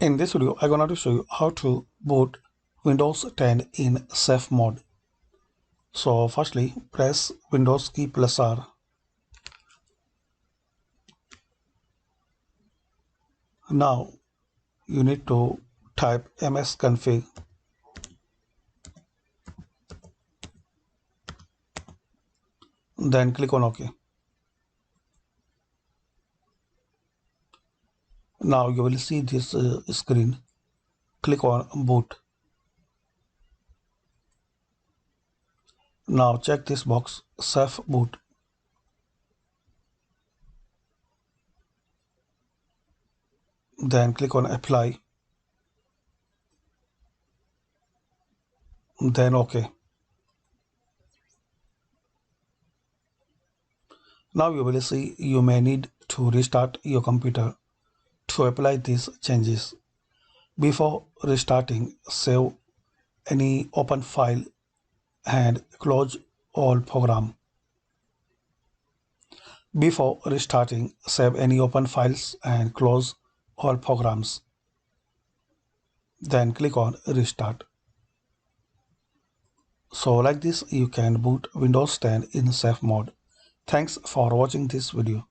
In this video, I'm going to show you how to boot Windows 10 in safe mode. So firstly, press Windows key plus R. Now you need to type msconfig. Then click on OK. Now you will see this screen. Click on boot. Now check this box, safe boot. Then click on apply. Then OK. Now you will see you may need to restart your computer to apply these changes. Before restarting, save any open file and close all program. Before restarting, save any open files and close all programs. Then click on restart. So like this, you can boot Windows 10 in safe mode. Thanks for watching this video.